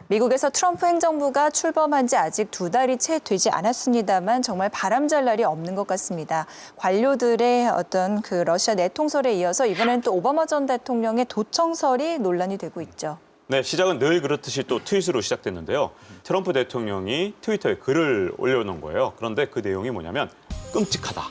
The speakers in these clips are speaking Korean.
미국에서 트럼프 행정부가 출범한 지 아직 2달이 채 되지 않았습니다만 정말 바람잘 날이 없는 것 같습니다. 관료들의 어떤 그 러시아 내통설에 이어서 이번에는 또 오바마 전 대통령의 도청설이 논란이 되고 있죠. 네, 시작은 늘 그렇듯이 또 트윗으로 시작됐는데요. 트럼프 대통령이 트위터에 글을 올려놓은 거예요. 그런데 그 내용이 뭐냐면 끔찍하다.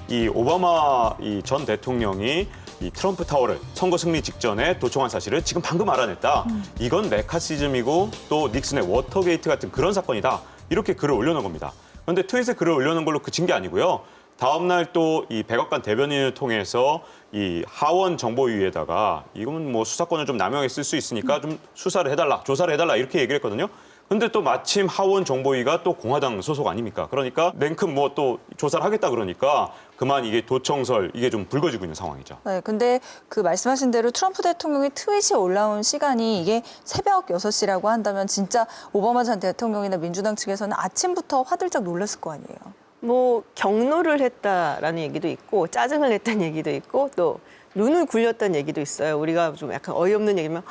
이 오바마 전 대통령이 이 트럼프 타워를 선거 승리 직전에 도청한 사실을 지금 방금 알아냈다. 이건 메카시즘이고 또 닉슨의 워터게이트 같은 그런 사건이다. 이렇게 글을 올려놓은 겁니다. 그런데 트윗에 글을 올려놓은 걸로 그친 게 아니고요. 다음 날 또 이 백악관 대변인을 통해서 이 하원 정보위에다가 이건 뭐 수사권을 좀 남용해 쓸 수 있으니까 좀 수사를 해달라, 조사를 해달라 이렇게 얘기를 했거든요. 근데 또 마침 하원 정보위가 또 공화당 소속 아닙니까? 그러니까 냉큼 뭐 또 조사를 하겠다 그러니까 그만 이게 도청설 이게 좀 불거지고 있는 상황이죠. 네, 근데 그 말씀하신 대로 트럼프 대통령의 트윗이 올라온 시간이 이게 새벽 6시라고 한다면 진짜 오바마 전 대통령이나 민주당 측에서는 아침부터 화들짝 놀랐을 거 아니에요. 뭐 경로를 했다라는 얘기도 있고 짜증을 냈다는 얘기도 있고 또 눈을 굴렸다는 얘기도 있어요. 우리가 좀 약간 어이없는 얘기면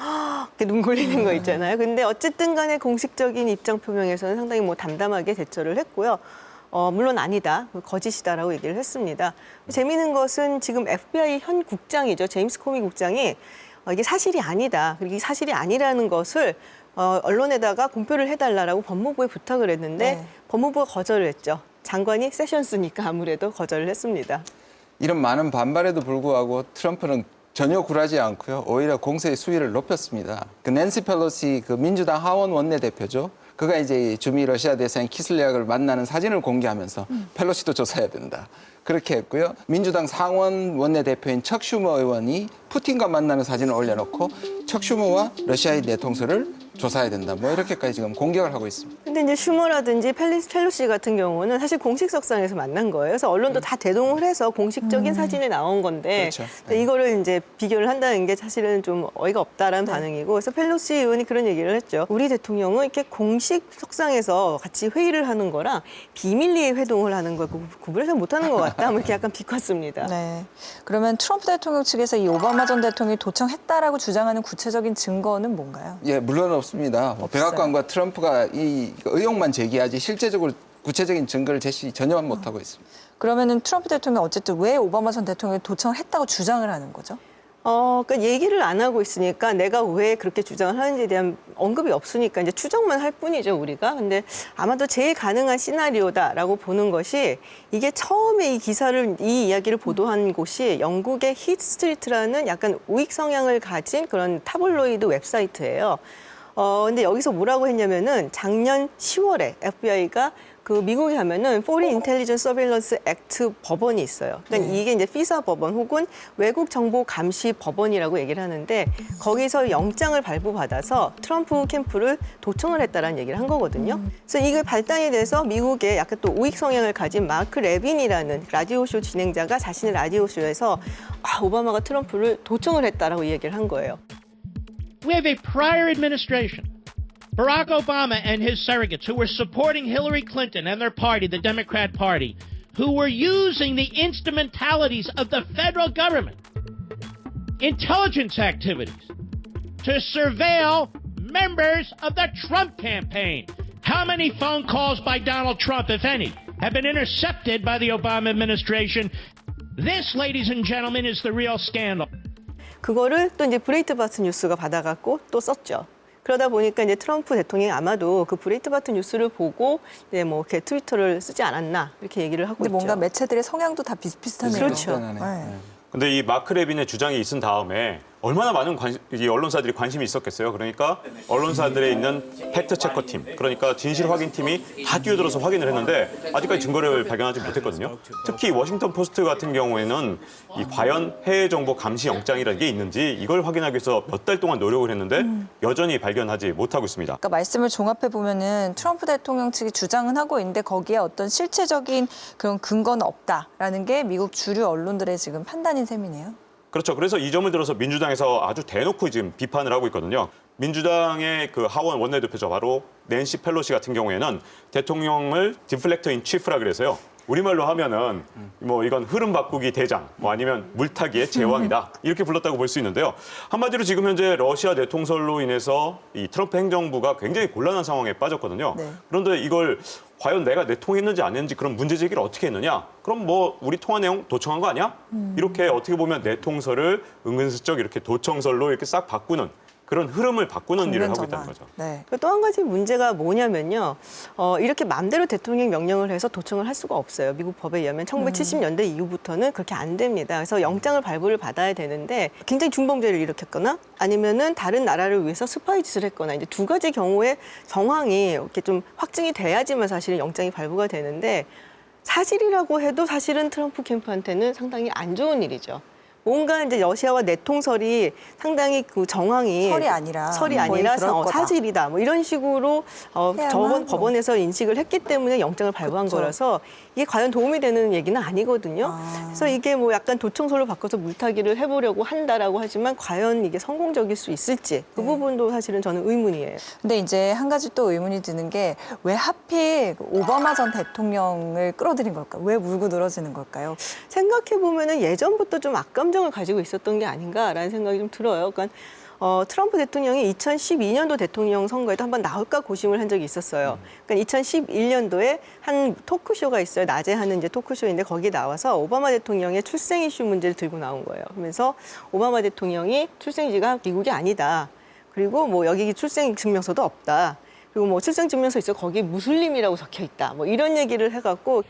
이렇게 눈 굴리는 거 있잖아요. 근데 어쨌든 간에 공식적인 입장 표명에서는 상당히 뭐 담담하게 대처를 했고요. 물론 아니다, 거짓이다라고 얘기를 했습니다. 재미있는 것은 지금 FBI 현 국장이죠. 제임스 코미 국장이 이게 사실이 아니다. 그리고 이 사실이 아니라는 것을 언론에다가 공표를 해달라고 법무부에 부탁을 했는데 네. 법무부가 거절을 했죠. 장관이 세션스니까 아무래도 거절을 했습니다. 이런 많은 반발에도 불구하고 트럼프는 전혀 굴하지 않고요. 오히려 공세의 수위를 높였습니다. 그 낸시 펠로시 그 민주당 하원 원내대표죠. 그가 이제 주미 러시아 대사인 키슬리악을 만나는 사진을 공개하면서 펠로시도 조사해야 된다. 그렇게 했고요. 민주당 상원 원내대표인 척 슈머 의원이 푸틴과 만나는 사진을 올려놓고 척 슈머와 러시아의 내통설을 조사해야 된다. 뭐 이렇게까지 지금 공격을 하고 있습니다. 근데 이제 슈머라든지 펠로시 같은 경우는 사실 공식석상에서 만난 거예요. 그래서 언론도 다 대동을 해서 공식적인 사진이 나온 건데 그렇죠. 근데 이거를 이제 비교를 한다는 게 사실은 좀 어이가 없다라는 반응이고 그래서 펠로시 의원이 그런 얘기를 했죠. 우리 대통령은 이렇게 공식 석상에서 같이 회의를 하는 거랑 비밀리에 회동을 하는 걸 구분을 잘 못하는 것 같다. 뭐 이렇게 약간 비꼬았습니다. 네. 그러면 트럼프 대통령 측에서 이 오바마 전 대통령이 도청했다라고 주장하는 구체적인 증거는 뭔가요? 예, 물론 없습니다. 백악관과 트럼프가 이 의혹만 제기하지 실제적으로 구체적인 증거를 제시 전혀 못하고 있습니다. 그러면은 트럼프 대통령 어쨌든 왜 오바마 전 대통령이 도청을 했다고 주장을 하는 거죠? 그러니까 얘기를 안 하고 있으니까 내가 왜 그렇게 주장을 하는지에 대한 언급이 없으니까 이제 추정만 할 뿐이죠, 우리가. 근데 아마도 제일 가능한 시나리오다라고 보는 것이 이게 처음에 이 이야기를 보도한 곳이 영국의 히트스트리트라는 약간 우익 성향을 가진 그런 타블로이드 웹사이트예요. 근데 여기서 뭐라고 했냐면은 작년 10월에 FBI가 그 미국에 가면은 Foreign Intelligence Surveillance Act 법원이 있어요. 그러니까 이게 이제 피사 법원 혹은 외국 정보 감시 법원이라고 얘기를 하는데 거기서 영장을 발부받아서 트럼프 캠프를 도청을 했다라는 얘기를 한 거거든요. 그래서 이게 발단이 돼서 미국의 약간 또 우익 성향을 가진 마크 레빈이라는 라디오쇼 진행자가 자신의 라디오쇼에서 오바마가 트럼프를 도청을 했다라고 얘기를 한 거예요. We have a prior administration, Barack Obama and his surrogates, who were supporting Hillary Clinton and their party, the Democrat Party, who were using the instrumentalities of the federal government, intelligence activities, to surveil members of the Trump campaign. How many phone calls by Donald Trump, if any, have been intercepted by the Obama administration? This, ladies and gentlemen, is the real scandal. 그거를 또 이제 브레이트바트 뉴스가 받아갖고 또 썼죠. 그러다 보니까 이제 트럼프 대통령이 아마도 그 브레이트바트 뉴스를 보고 이제 뭐 이렇게 트위터를 쓰지 않았나 이렇게 얘기를 하고 근데 있죠. 뭔가 매체들의 성향도 다 비슷비슷하네요. 그렇죠. 네. 근데 이 마크 레빈의 주장이 있은 다음에 얼마나 많은 이 언론사들이 관심이 있었겠어요. 그러니까 언론사들에 있는 팩트 체커 팀, 그러니까 진실 확인 팀이 다 뛰어들어서 확인을 했는데 아직까지 증거를 발견하지 못했거든요. 특히 워싱턴 포스트 같은 경우에는 이 과연 해외 정보 감시 영장이라는 게 있는지 이걸 확인하기 위해서 몇 달 동안 노력을 했는데 여전히 발견하지 못하고 있습니다. 그러니까 말씀을 종합해 보면은 트럼프 대통령 측이 주장은 하고 있는데 거기에 어떤 실체적인 그런 근거는 없다라는 게 미국 주류 언론들의 지금 판단인 셈이네요. 그렇죠. 그래서 이 점을 들어서 민주당에서 아주 대놓고 지금 비판을 하고 있거든요. 민주당의 그 하원 원내대표죠. 바로 낸시 펠로시 같은 경우에는 대통령을 디플렉터 인 치프라 그래서요. 우리말로 하면은 뭐 이건 흐름 바꾸기 대장, 뭐 아니면 물타기의 제왕이다 이렇게 불렀다고 볼 수 있는데요. 한마디로 지금 현재 러시아 내통설로 인해서 이 트럼프 행정부가 굉장히 곤란한 상황에 빠졌거든요. 네. 그런데 이걸 과연 내가 내통했는지 안 했는지 그런 문제 제기를 어떻게 했느냐? 그럼 뭐 우리 통화 내용 도청한 거 아니야? 이렇게 어떻게 보면 내통설을 은근슬쩍 이렇게 도청설로 이렇게 싹 바꾸는 그런 흐름을 바꾸는 일을 하고 있다는 거죠. 네. 또 한 가지 문제가 뭐냐면요. 이렇게 마음대로 대통령 명령을 해서 도청을 할 수가 없어요. 미국 법에 의하면 1970년대 이후부터는 그렇게 안 됩니다. 그래서 영장을 발부를 받아야 되는데 굉장히 중범죄를 일으켰거나 아니면은 다른 나라를 위해서 스파이 짓을 했거나 이제 두 가지 경우의 정황이 이렇게 좀 확증이 돼야지만 사실은 영장이 발부가 되는데 사실이라고 해도 사실은 트럼프 캠프한테는 상당히 안 좋은 일이죠. 뭔가 이제 러시아와 내통설이 상당히 그 정황이 설이 아니라 설이 거의 아니라 그럴 거다. 사실이다. 뭐 이런 식으로 해야만 저번 뭐. 법원에서 인식을 했기 때문에 영장을 발부한 그쵸. 거라서 이게 과연 도움이 되는 얘기는 아니거든요. 그래서 이게 뭐 약간 도청설로 바꿔서 물타기를 해보려고 한다라고 하지만 과연 이게 성공적일 수 있을지 그 부분도 사실은 저는 의문이에요. 근데 이제 한 가지 또 의문이 드는 게 왜 하필 오바마 전 대통령을 끌어들인 걸까? 왜 물고 늘어지는 걸까요? 생각해 보면은 예전부터 좀 악감정을 가지고 있었던 게 아닌가라는 생각이 좀 들어요. 그러니까 트럼프 대통령이 2012년도 대통령 선거에도 한번 나올까 고심을 한 적이 있었어요. 그러니까 2011년도에 한 토크쇼가 있어요. 낮에 하는 이제 토크쇼인데 거기에 나와서 오바마 대통령의 출생 이슈 문제를 들고 나온 거예요. 그러면서 오바마 대통령이 출생지가 미국이 아니다. 그리고 뭐 여기 출생 증명서도 없다. 그리고 뭐 출생 증명서 있어 거기에 무슬림이라고 적혀 있다. 뭐 이런 얘기를 해갖고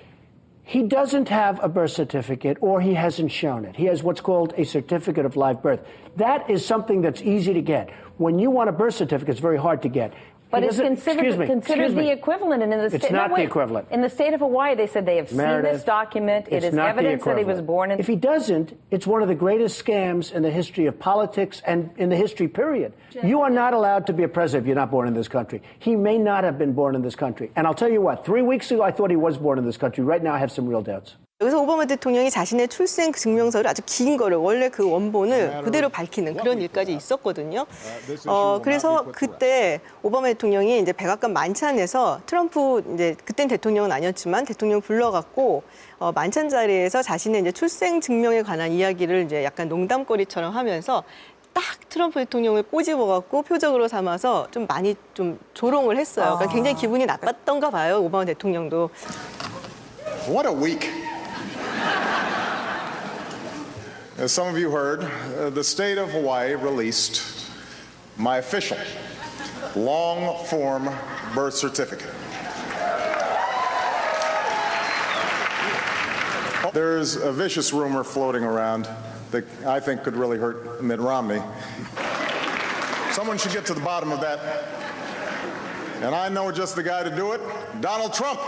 He doesn't have a birth certificate, or he hasn't shown it. He has what's called a certificate of live birth. That is something that's easy to get. When you want a birth certificate, it's very hard to get. But He it's doesn't- considered the equivalent. And in the It's not the equivalent. In the state of Hawaii, they said they have seen Meredith, this document. It it's is not the evidence that he was equivalent. born in. If he doesn't, it's one of the greatest scams in the history of politics and in the history, period. You are not allowed to be a president if you're not born in this country. He may not have been born in this country. And I'll tell you what, 3 weeks ago, I thought he was born in this country. Right now, I have some real doubts. 여기서 오바마 대통령이 자신의 출생 증명서를 아주 긴 거를 원래 그 원본을 그대로 밝히는 그런 일까지 있었거든요. 그래서 그때 오바마 대통령이 이제 백악관 만찬에서 트럼프 이제 그땐 대통령은 아니었지만 대통령 불러갖고 만찬 자리에서 자신의 이제 출생 증명에 관한 이야기를 이제 약간 농담거리처럼 하면서 딱 트럼프 대통령을 꼬집어갖고 표적으로 삼아서 좀 많이 좀 조롱을 했어요. 그러니까 굉장히 기분이 나빴던가 봐요, 오바마 대통령도. What a week. As some of you heard, the state of Hawaii released my official long-form birth certificate. There's a vicious rumor floating around that I think could really hurt Mitt Romney. Someone should get to the bottom of that. And I know just the guy to do it. Donald Trump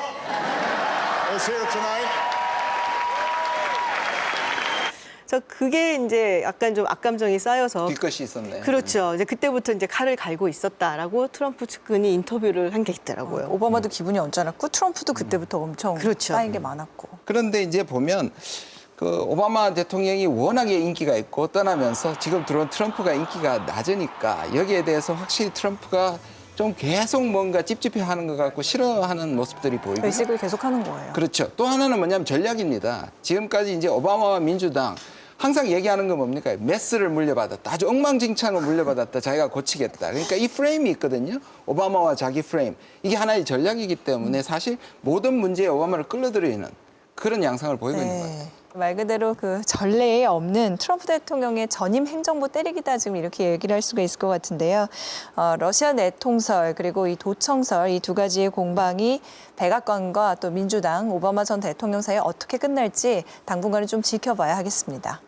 is here tonight. 그래서 그게 이제 약간 좀 악감정이 쌓여서 뒤끝이 있었네. 그렇죠. 이제 그때부터 이제 칼을 갈고 있었다라고 트럼프 측근이 인터뷰를 한 게 있더라고요. 오바마도 기분이 언짢았고 트럼프도 그때부터 엄청 그렇죠. 쌓인 게 많았고. 그런데 이제 보면 그 오바마 대통령이 워낙에 인기가 있고 떠나면서 지금 들어온 트럼프가 인기가 낮으니까 여기에 대해서 확실히 트럼프가 좀 계속 뭔가 찝찝해하는 것 같고 싫어하는 모습들이 보이고요. 의식을 계속하는 거예요. 그렇죠. 또 하나는 뭐냐면 전략입니다. 지금까지 이제 오바마와 민주당 항상 얘기하는 건 뭡니까? 메스를 물려받았다. 아주 엉망진창을 물려받았다. 자기가 고치겠다. 그러니까 이 프레임이 있거든요. 오바마와 자기 프레임. 이게 하나의 전략이기 때문에 사실 모든 문제에 오바마를 끌어들이는 그런 양상을 보이고 있는 것 같아요. 말 그대로 그 전례에 없는 트럼프 대통령의 전임 행정부 때리기다 지금 이렇게 얘기를 할 수가 있을 것 같은데요. 러시아 내통설 그리고 이 도청설 이 두 가지의 공방이 백악관과 또 민주당 오바마 전 대통령 사이에 어떻게 끝날지 당분간은 좀 지켜봐야 하겠습니다.